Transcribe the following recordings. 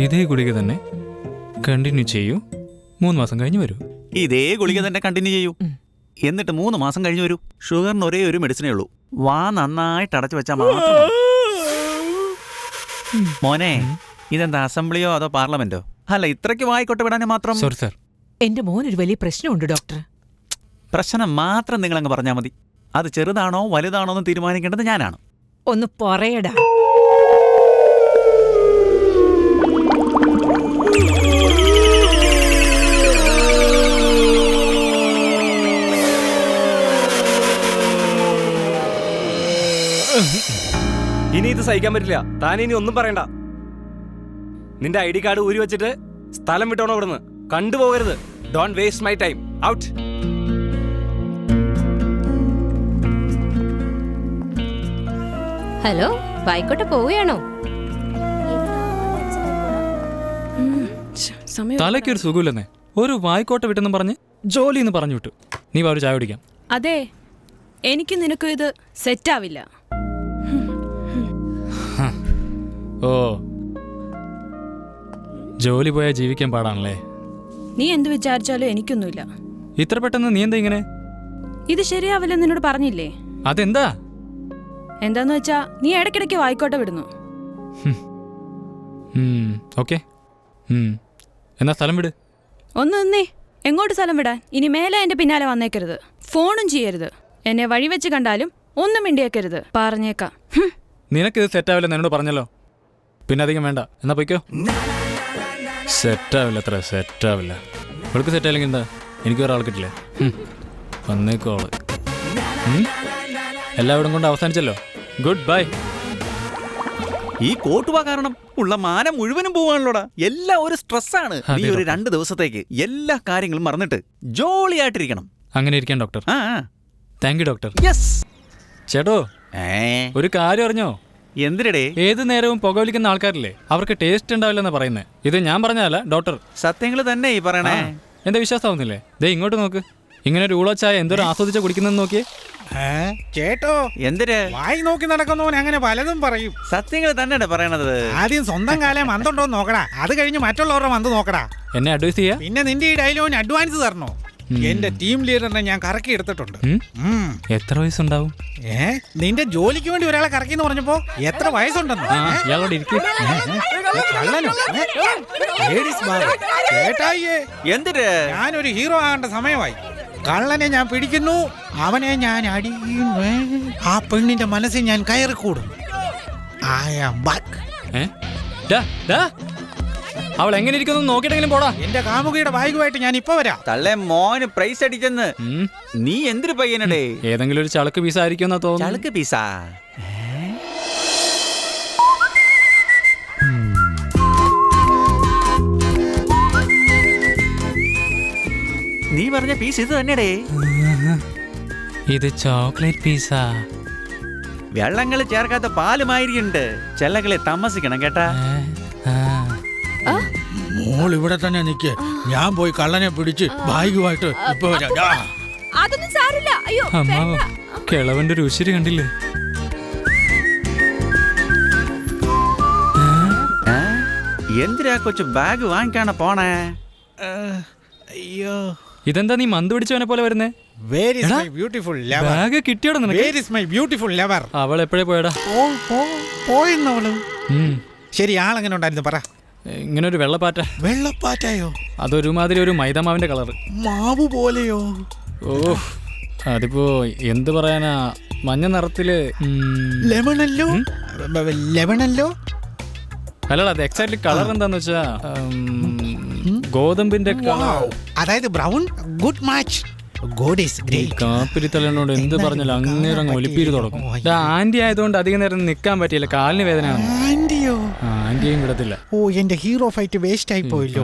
ഇതേ ഗുളിക തന്നെ കണ്ടിന്യൂ ചെയ്യൂ. 3 മാസം കഴിഞ്ഞ് വരൂ. ഇതേ ഗുളിക തന്നെ കണ്ടിന്യൂ ചെയ്യൂ. എന്നിട്ട് 3 മാസം കഴിഞ്ഞ് വരൂ. ഷുഗറിന് ഒരേ ഒരു മെഡിസിനേ ഉള്ളൂ. വാ നന്നായിട്ട് അടച്ചു വെച്ചാൽ മാത്രം. മോനെ, ഇതെന്താ അസംബ്ലിയോ അതോ പാർലമെന്റോ? അല്ല, ഇത്രയ്ക്ക് വായിക്കോട്ടെ വിടാനും മാത്രം. Sorry sir. എന്റെ മോനൊരു വലിയ പ്രശ്നമുണ്ട് ഡോക്ടർ. പ്രശ്നം മാത്രം നിങ്ങളങ്ങ് പറഞ്ഞാൽ മതി. അത് ചെറുതാണോ വലുതാണോ എന്ന് തീരുമാനിക്കേണ്ടത് ഞാനാണ്. ഒന്ന് പറയടാ. ഇനി ഇത് സഹിക്കാൻ പറ്റില്ല. താൻ ഇനി ഒന്നും പറയണ്ട. നിന്റെ ID കാർഡ് ഊരി വെച്ചിട്ട് സ്ഥലം വിട്ടോണോ ഇവിടുന്ന്. കണ്ടുപോകരുത്. Don't waste my time. Out. Hello, വായിക്കോട്ടെ പോവുകയാണോ? തലയ്ക്കൊരു സുഖമില്ലെന്നേ. ഒരു വായിക്കോട്ടെ വിട്ടെന്നും പറഞ്ഞ് ജോലി എന്ന് പറഞ്ഞു വിട്ടു. നീ വാ, ഒരു ചായ കുടിക്കാം. അതെ, എനിക്ക് നിനക്കും ഇത് സെറ്റാവില്ല. ഓ, ജോലി പോയാൽ ജീവിക്കാൻ പാടാണല്ലേ? നീ എന്ത് വിചാരിച്ചാലും എനിക്കൊന്നുമില്ല. ഇത്ര പെട്ടെന്ന് നീ എന്താ ഇങ്ങനെ? ഇത് ശരിയാവില്ലെന്ന് നിന്നോട് പറഞ്ഞില്ലേ? അതെന്താ? എന്താന്ന് വെച്ചാ നീ ഇടയ്ക്കിടയ്ക്ക് വായിക്കോട്ടെ വിടുന്നു. ഓക്കെ, എന്നാ സ്ഥലം വിട്. ഒന്ന് നിന്നേ. എങ്ങോട്ട് സ്ഥലം വിടാൻ? ഇനി മേലെ എന്റെ പിന്നാലെ വന്നേക്കരുത്. ഫോണും ചെയ്യരുത്. എന്നെ വഴിവെച്ച് കണ്ടാലും ഒന്നും മിണ്ടിയേക്കരുത്. പറഞ്ഞേക്കാം. നിനക്കിത് സെറ്റാവില്ലെന്ന് എന്നോട് പറഞ്ഞല്ലോ. പിന്നെ അധികം വേണ്ട. എന്നാ പോയിക്കോ. സെറ്റാവില്ല, അത്ര സെറ്റാവില്ല. അവൾക്ക് സെറ്റായില്ലെങ്കിൽ എന്താ? എനിക്ക് ഒരാൾ കിട്ടില്ലേ? വന്നേക്കോള്. എല്ലാവരും കൊണ്ട് അവസാനിച്ചല്ലോ. Good bye. ഈ കോട്ടുവാ കാരണം ഉള്ള മാനം മുഴുവനും പോവാണല്ലോടാ. എല്ലാം ഒരു സ്ട്രെസ്സാണ്. നീ ഒരു 2 ദിവസത്തേക്ക് എല്ലാ കാര്യങ്ങളും മറന്നിട്ട് ജോളിയായിട്ടിരിക്കണം. അങ്ങനെ ഇരിക്കാം doctor. Thank you doctor. Yes. ചേട്ടോ, ഒരു കാര്യം അറിഞ്ഞോ? എന്തിനടേ? ഏത് നേരവും പുകവലിക്കുന്ന ആൾക്കാരില്ലേ, അവർക്ക് ടേസ്റ്റ് ഉണ്ടാവില്ലെന്നാ പറയുന്നത്. ഇത് ഞാൻ പറഞ്ഞതല്ല ഡോക്ടർ. സത്യങ്ങൾ തന്നെ ഈ പറയണേ. എന്താ വിശ്വാസമാവുന്നില്ലേ? ദേ ഇങ്ങോട്ട് നോക്ക്. ഇങ്ങനെ ഒരു ഊളച്ചായ എന്തോരം ആസ്വദിച്ച കുടിക്കുന്നെന്ന് നോക്കിയേ. ചേട്ടോ, എന്തിന് വായി നോക്കി നടക്കുന്നവൻ അങ്ങനെ പലതും പറയും. സത്യങ്ങൾ തന്നെയാണ് പറയണത്. ആദ്യം സ്വന്തം കാലം മന്തുണ്ടോ നോക്കടാ, അത് കഴിഞ്ഞ് മറ്റുള്ളവരുടെ മന്ത് നോക്കടാ. എന്നെ അഡ്വൈസ് ചെയ്യാ? പിന്നെ നിന്റെ ഈ ഡയലോഗിന് അഡ്വാൻസ് തരണോ? എന്റെ ടീം ലീഡറിനെ ഞാൻ കറക്കി എടുത്തിട്ടുണ്ട്. എത്ര വയസ്സുണ്ടാവും? നിന്റെ ജോലിക്ക് വേണ്ടി ഒരാളെ കറക്കി എന്ന് പറഞ്ഞപ്പോ എത്ര വയസ്സുണ്ടെന്ന്? ഇയാളോട് ഇരിക്കും. എന്തിന്? ഞാനൊരു ഹീറോ ആകേണ്ട സമയമായി. കള്ളനെ ഞാൻ പിടിക്കുന്നു, അവനെ ഞാൻ അടിക്കുന്നു. ആ പെണ്ണിന്റെ മനസ്സിൽ ഞാൻ കയറിക്കൂടും. അവൾ എങ്ങനെ ഇരിക്കുന്നു നോക്കിട്ടെങ്കിലും പോടാ. എന്റെ കാമുകിയുടെ ബാഗുമായിട്ട് ഞാൻ ഇപ്പൊ വരാം. തള്ളേ മോന് പ്രൈസ് അടിച്ചെന്ന്. നീ എന്തൊരു പയ്യനടേ? ഏതെങ്കിലും ഒരു ചളക്ക് പീസ ആയിരിക്കും തോന്നുന്നു. ചളക്ക് പീസ? നീ പറഞ്ഞ പീസ് ഇത് തന്നെടേ. ഇത് ചോക്ലേറ്റ് പീസാ. വെള്ളങ്ങൾ ചേർക്കാത്ത പാലുമായിരിക്കുന്നുണ്ട്. ചെല്ലകളെ താമസിക്കണം കേട്ടാ. മോൾ ഇവിടെ തന്നെ നിക്ക്. ഞാൻ പോയി കള്ളനെ പിടിച്ച് ബാഗുമായിട്ട് ഇപ്പൊ വരാം. അതൊന്നും സാരില്ല. അയ്യോ, അമ്മാവോ, കിളവന്റെ ഒരു ഉശിരി കണ്ടില്ലേ? എന്തിനാ കൊച്ചു ബാഗ് വാങ്ങിക്കാണ പോണേ? അയ്യോ, ഇതെന്താ നീ മന്ത് പിടിച്ചവനെ പോലെ വരുന്നേ? ബാഗ് കിട്ടിയോടാ നിനക്ക്? അവൾ എപ്പോഴേ പോയടാ? പോയെന്നവള്. ശരി, ആളെങ്ങനെ ഉണ്ടായിരുന്നു പറ. ഇങ്ങനെ ഒരു വെള്ളപ്പാറ്റയോ? അതൊരുമാതിരി ഒരു മൈദാമാവിന്റെ കളർ. മാവ് പോലെയോ? ഓ, അതിപ്പോ എന്ത് പറയാനാ, മഞ്ഞ നിറത്തില്. ലെമണല്ലോ? അല്ലടാ, അത് എക്സാക്ട്ലി കളർ എന്താന്ന് വെച്ചാ ഗോതമ്പിന്റെ കളർ. അതായത് ബ്രൗൺ. Good match. കാപ്പിരി തലേനോട് എന്ത് പറഞ്ഞാലും അങ്ങേരങ്ങ് ഒലിപ്പീര് തുടങ്ങും. ആന്റി ആയതുകൊണ്ട് അധികം നേരം നിക്കാൻ പറ്റിയില്ല, കാലിന് വേദനയാണ്. ആന്റിയും കിടത്തില്ല. ഓ, എന്റെ ഹീറോ ഫൈറ്റ് വേസ്റ്റ് ആയി പോയല്ലോ.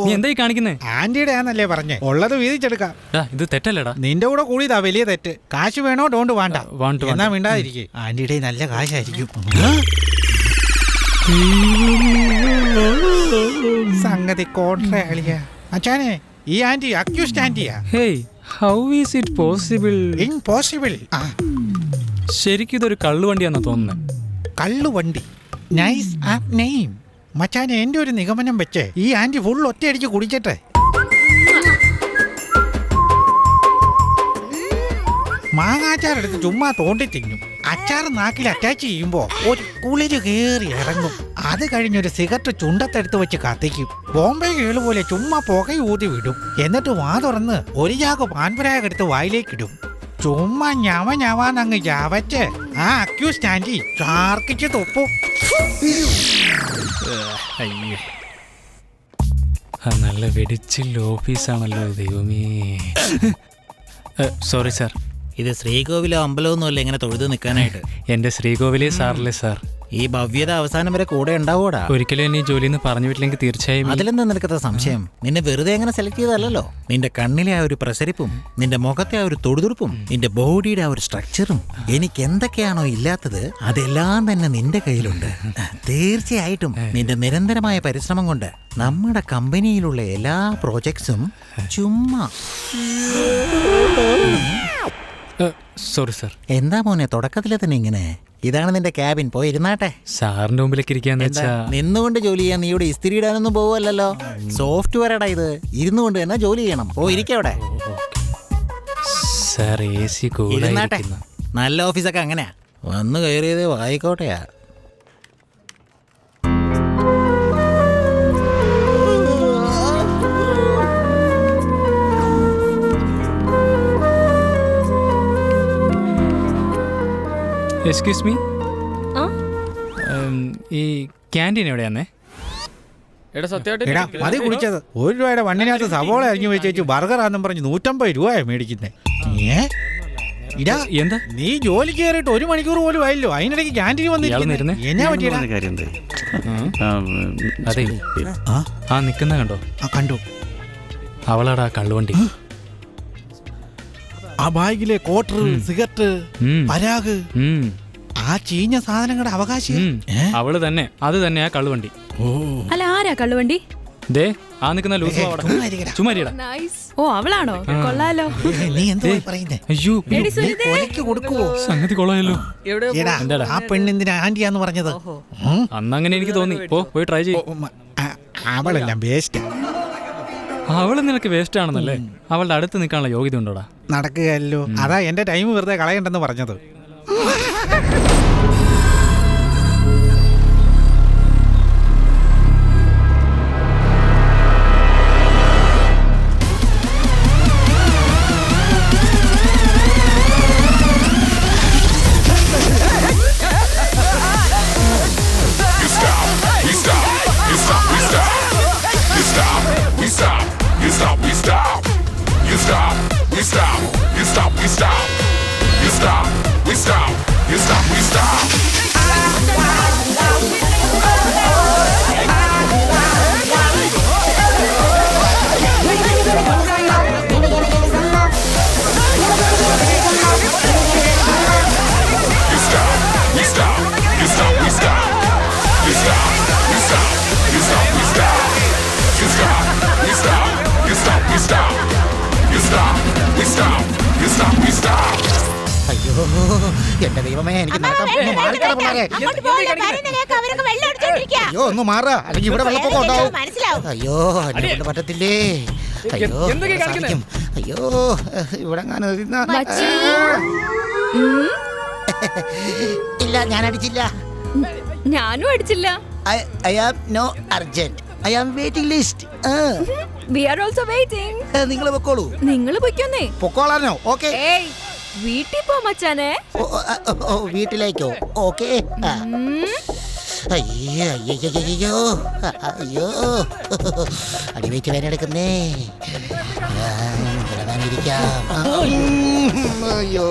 നീ എന്തായി കാണിക്കുന്നേ? ആന്റിയുടെ ആന്നല്ലേ പറഞ്ഞേ, ഉള്ളത് വീതിച്ചെടുക്കാം. ഇത് തെറ്റല്ലേടാ? നിന്റെ കൂടെ കൂടിയതാ വലിയ തെറ്റ്. കാശ് വേണോ? ഡോണ്ട് വേണ്ട. എന്നാ മിണ്ടാതിരിക്കേ. ആന്റിയുടെ നല്ല കാശായിരിക്കും. സംഗതി കോൺട്രയാളിയാ അച്ഛനെ. ഈ ആന്റി അക്യൂസ്ഡ് ആന്റിയാ. Hey, how is it possible? Impossible. ശരിക്കും ഇതൊരു കള്ളുവണ്ടിയാണെന്ന് തോന്നുന്നത്. കള്ളുവണ്ടി. Nice app name. മച്ചാനെ എന്റെ ഒരു നിഗമനം വെച്ച് ഈ ആന്റി ഫുൾ ഒറ്റയടിച്ച് കുടിക്കട്ടെ. മാങ്ങാച്ചാർ എടുത്ത് ചുമ്മാ തോണ്ടി തിന്നും. അച്ചാർ നാക്കിൽ അറ്റാച്ച് ചെയ്യുമ്പോ ഒരു കുളിര് കേറി ഇറങ്ങും. അത് കഴിഞ്ഞൊരു സിഗരറ്റ് ചുണ്ടത്തെടുത്ത് വെച്ച് കത്തിക്കും. ബോംബെ കേള് പോലെ ചുമ്മാ പുക ഊതി വിടും. എന്നിട്ട് വാ തുറന്ന് ഒരു ചാക്ക് പാൻപരാഗ് എടുത്ത് വായിലേക്കിടും. ചുമ്മാ ഞവഞ്ഞവാന്നങ്ങ് ചവച്ച് ആ അക്യൂസ് ആന്റി ചാർക്കിച്ച് തൊപ്പും. അയ്യേ, നല്ല വെടിച്ചിൽ ഓഫീസാണല്ലോ ദൈവമേ. Sorry sir. ഇത് ശ്രീകോവിലോ അമ്പലമൊന്നുമല്ല ഇങ്ങനെ തൊഴുത് നിൽക്കാനായിട്ട്. എൻ്റെ ശ്രീകോവിലേ സാറല്ലേ സാർ. ഈ ഭവ്യത അവസാനം വരെ കൂടെ ഉണ്ടാവൂടാ. ഒരിക്കലും എന്നെ ഈ ജോലിയിൽ നിന്ന് പറഞ്ഞു വിട്ടില്ലെങ്കിൽ തീർച്ചയായും അതിലെന്താ നിനക്കത്ര സംശയം? നിന്നെ വെറുതെ അങ്ങനെ സെലക്ട് ചെയ്തല്ലോ. നിന്റെ കണ്ണിലെ ആ ഒരു പ്രസരിപ്പും നിന്റെ മുഖത്തെ ആ ഒരു തൊടുതുടുപ്പും നിന്റെ ബോഡിയുടെ ആ ഒരു സ്ട്രക്ചറും എനിക്ക് എന്തൊക്കെയാണോ ഇല്ലാത്തത് അതെല്ലാം തന്നെ നിന്റെ കയ്യിലുണ്ട്. തീർച്ചയായിട്ടും നിന്റെ നിരന്തരമായ പരിശ്രമം കൊണ്ട് നമ്മുടെ കമ്പനിയിലുള്ള എല്ലാ പ്രോജക്ട്സും ചുമ്മാ. Sorry sir. എന്താ മോനെ തുടക്കത്തിലെ തന്നെ ഇങ്ങനെ? ഇതാണ് നിന്റെ ക്യാബിൻ, പോയി ഇരുന്നാട്ടെ. സാറിന്റെ മുമ്പിലേക്ക് ഇരിക്കാന്ന് വെച്ചാ നിന്നുകൊണ്ട് ജോലി ചെയ്യാൻ നീ ഇവിടെ ഇസ്തിരി ഇടാനൊന്നും പോവല്ലോ. സോഫ്റ്റ്വെയറാടാ ഇത്. ഇരുന്നുകൊണ്ട് തന്നെ ജോലി ചെയ്യണം. ഓ ഇരിക്കവിടെ സാർ. AC ഇരുന്നാട്ടെ. കൂടാ. നല്ല ഓഫീസൊക്കെ അങ്ങനെയാ. വന്ന് കയറിയത് വായിക്കോട്ടെയാ. എക്സ്ക്യൂസ് മീ, ആ ഈ ക്യാൻറ്റീൻ എവിടെയാന്നേ? എടാ മതി കുടിച്ചത്. 1 രൂപയുടെ വണ്ണിനകത്ത് സവോള അരിഞ്ഞു വെച്ചു ബർഗറാന്നും പറഞ്ഞ് 150 രൂപയാണ് മേടിക്കുന്നേ. ഇടാ എന്താ നീ ജോലി കയറിയിട്ട് 1 മണിക്കൂർ പോലും ആയല്ലോ, അതിനിടയ്ക്ക് ക്യാൻറ്റീൻ വന്നിരുന്നേ. എന്നാ പറ്റിയ കാര്യം അതെ, ആ നിക്കുന്ന കണ്ടോ? കണ്ടു. അവളാടാ കള്ളുവണ്ടി. ആ ബാഗിലെ ക്വാർട്ടർ, സിഗരറ്റ്, പരാഗ്, ആ ചീഞ്ഞ സാധനങ്ങളുടെ അവകാശി അവള് തന്നെ. അത് തന്നെയാ കള്ളുവണ്ടി. അല്ല ആരാ കള്ളുവണ്ടി? ദേ ആ നിക്കുന്ന ലൂസ് ചുമരിയടാ. ഓ അവളാണോ? കൊള്ളാലോ. നീ എന്താ പറയുന്നേ? അയ്യോ കൊലയ്ക്ക് കൊടുക്കുവോ? സംഗതി കൊള്ളായല്ലോ. എടാ ആ പെണ്ണെന്തിനാ ആന്റിയാന്ന് പറഞ്ഞത്? അന്നങ്ങനെ എനിക്ക് തോന്നി. പോയി ട്രൈ ചെയ്യും. അവളെല്ലാം വേസ്റ്റ്. അവള് നിനക്ക് വേസ്റ്റ് ആണെന്നല്ലേ? അവളുടെ അടുത്ത് നിൽക്കാനുള്ള യോഗ്യത ഉണ്ടോടാ? നടക്കുകയല്ലോ. അതാ എന്റെ ടൈം വെറുതെ കളയണ്ടെന്ന് പറഞ്ഞത്. അയ്യോ എന്റെ ദൈവമേ, എനിക്ക് അയ്യോ ഒന്ന് മാറാ, അല്ലെങ്കിൽ ഇവിടെ വെള്ളപ്പൊക്കം ഉണ്ടാവും. അയ്യോ എന്നെ കൊണ്ട് പറ്റത്തില്ലേ. അയ്യോ സാധിക്കും. അയ്യോ ഇവിടെ ഇല്ല, ഞാൻ അടിച്ചില്ല. ഞാനും അടിച്ചില്ല. I am no urgent. I am waiting list. We are also waiting. നിങ്ങൾ പൊക്കോളൂ. നിങ്ങൾ പൊയ്ക്കൊന്നേ. പൊക്കോളാനോ? ഓക്കെ. ഏയ് വീട്ടിൽ പോ മച്ചാനെ. വീട്ടിലേക്കോ? ഓക്കെ. അയ്യോ അയ്യോ അയ്യോ അടിവെച്ച് വേനെടുക്കുന്നേ. ഇരിക്കാം. അയ്യോ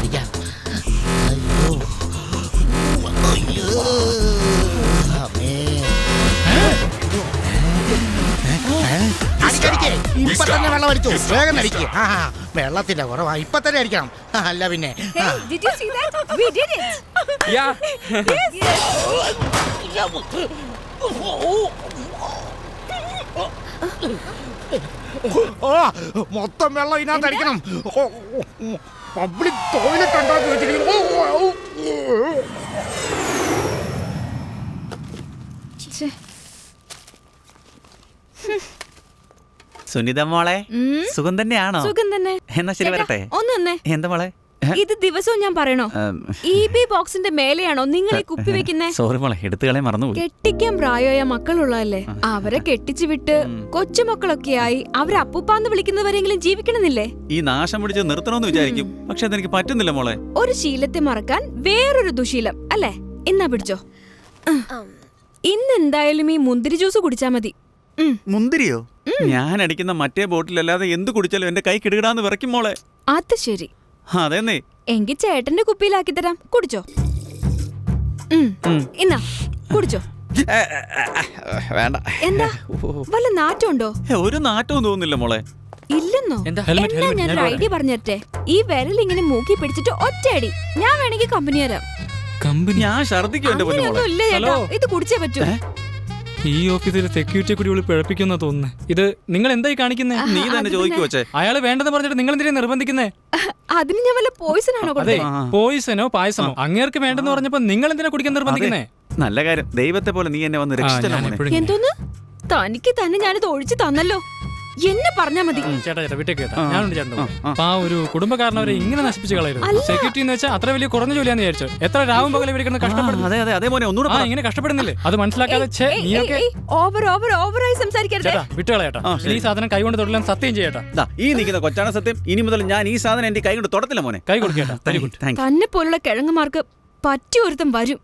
ഇരിക്കാം. അയ്യോ അയ്യോ അമ്മേ. ഇപ്പൊ തന്നെ വെള്ളം അടിച്ചു. വേഗം അടിക്കുക. വെള്ളത്തിന്റെ കുറവാ, ഇപ്പൊ തന്നെ അടിക്കണം. അല്ല പിന്നെ Did you see that? We did it. മൊത്തം വെള്ളം ഇതിനകത്ത് അടിക്കണം. പബ്ലിക് ടോയ്ലറ്റ് ഉണ്ടാക്കി വെച്ചിരിക്കുന്നു. സുനിത മോളെ സുഖം തന്നെയാണോ? സുഖം തന്നെ. എന്നാ ശരി വരട്ടെ. ഒന്ന് തന്നെ. എന്താ മോളെ? ഇത് ദിവസവും ഞാൻ പറയണോ? ഈ ബി ബോക്സിന്റെ മേലെയാണോ നിങ്ങൾ ഈ കുപ്പി വെക്കുന്നേ? സോറി മോളെ, എടുത്തുകളെ മറന്നുപോയി. കെട്ടിക്കാൻ പ്രായമായ മക്കളുള്ളതല്ലേ, അവരെ കെട്ടിച്ചു വിട്ട് കൊച്ചുമക്കളൊക്കെ ആയി അവരെ അപ്പൂപ്പാന്ന് വിളിക്കുന്നവരെങ്കിലും ജീവിക്കണമെന്നില്ലേ? ഈ നാശം പിടിച്ച് നിർത്തണമെന്ന് വിചാരിക്കും, പക്ഷെ അതെനിക്ക് പറ്റുന്നില്ല മോളെ. ഒരു ശീലത്തെ മറക്കാൻ വേറൊരു ദുശീലം അല്ലേ? എന്നാ പിടിച്ചോ. ഇന്ന് എന്തായാലും ഈ മുന്തിരി ജ്യൂസ് കുടിച്ചാ മതി. മുന്തിരിയോ? ഞാൻ അടിക്കുന്ന മറ്റേ ബോട്ടിലല്ലാതെ എന്ത് കുടിച്ചാലും എന്റെ കൈ കിടുകിടാന്ന് വിറയ്ക്കും മോളെ. അത് ശരി. അതെന്നേ. എങ്കിൽ ചേട്ടന്റെ കുപ്പിയിലാക്കി തരാം, കുടിച്ചോ. ഇന്നാ കുടിച്ചോ. വേണ്ട. എന്താ വല്ല നാറ്റമുണ്ടോ? ഒരു നാറ്റവും തോന്നുന്നില്ല മോളെ. ഇല്ലെന്നോ? എന്താ? ഹെൽമെറ്റ്, എന്നാ ഹെൽമെറ്റ്, ഞാനൊരു ഞാൻ ഐഡിയ പറഞ്ഞിട്ടെ. ഈ വിരൽ ഇങ്ങനെ മൂക്കി പിടിച്ചിട്ട് ഒറ്റയടി. ഞാൻ വേണമെങ്കിൽ കമ്പനി തരാം. കമ്പനി? ഞാൻ ഛർദിക്കും എന്റെ പൊന്നു മോളെ. അങ്ങനെയൊന്നും ഇല്ല ചേട്ടാ, ഹലോ. ഇത് കുടിച്ചേ പറ്റൂ. ഈ ഓഫീസിൽ സെക്യൂരിറ്റിയെ കൂടി വിളി പിഴപ്പിക്കുന്ന തോന്നുന്നു. ഇത് നിങ്ങൾ എന്തായി കാണിക്കുന്നേ? നീ തന്നെ ചോദിക്കു വച്ചേ. അയാള് വേണ്ടെന്ന് പറഞ്ഞിട്ട് നിങ്ങൾ എന്തിനാ നിർബന്ധിക്കുന്നേ? അതിന് ഞാൻ വല്ല പോയിസൺ ആണോ അതെ, കൊടുത്തത്? പോയിസനോ പായസമോ അങ്ങേർക്ക് വേണ്ടെന്ന് പറഞ്ഞപ്പോ നിങ്ങൾ എന്തിനാ കുടിക്കാൻ നിർബന്ധിക്കുന്നേ? നല്ല കാര്യം, ദൈവത്തെ പോലെ നീ എന്നെ വന്ന് രക്ഷിച്ചല്ലോ ഞാൻ മോനെ. എപ്പോഴും എന്തോന്ന്? തനിക്ക് തന്നെ ഞാനിത് ഒഴിച്ചു തന്നല്ലോ. എന്നെ പറഞ്ഞാ മതി. ചേട്ടാ വിട്ടേക്ക് കേട്ടാ, ഞാനുണ്ട് ചേട്ടൻ. അപ്പൊ ആ ഒരു കുടുംബക്കാരനവരെ ഇങ്ങനെ നശിപ്പിച്ച് കളയരുത്. സെക്യൂരിറ്റി എന്ന് വെച്ചാൽ അത്ര വലിയ കുറഞ്ഞ ജോലിയാന്ന് വിചാരിച്ചു. എത്ര രാവും പകലും ഇവിടെ കിടന്ന് കഷ്ടപ്പെടുന്നു. അതെ അതെ അതെ മോനെ, ഒന്നുകൂടെ പറ. ഇങ്ങനെ കഷ്ടപ്പെടുന്നില്ലേ? അത് മനസ്സിലാക്കാതെ ഛേ, നീയൊക്കെ ഓവറായി സംസാരിക്കരുത്. ചേട്ടാ വിട്ടുകളേട്ടാ. ഈ സാധനം കൈകൊണ്ട് തൊടലാൻ സത്യം ചെയ്യട്ടാ. ദാ, ഈ നിൽക്കുന്ന കൊച്ചാണ് സത്യം. ഇനി മുതൽ ഞാൻ ഈ സാധനം എന്റെ കൈ കൊണ്ട് തൊടത്തില്ല മോനെ. കൈ കൊടുക്കേട്ടാ. Very good. Thank you. തന്നെ പോലുള്ള കിഴങ്ങുമാർക്ക് പറ്റിയൊരുത്തം വരും.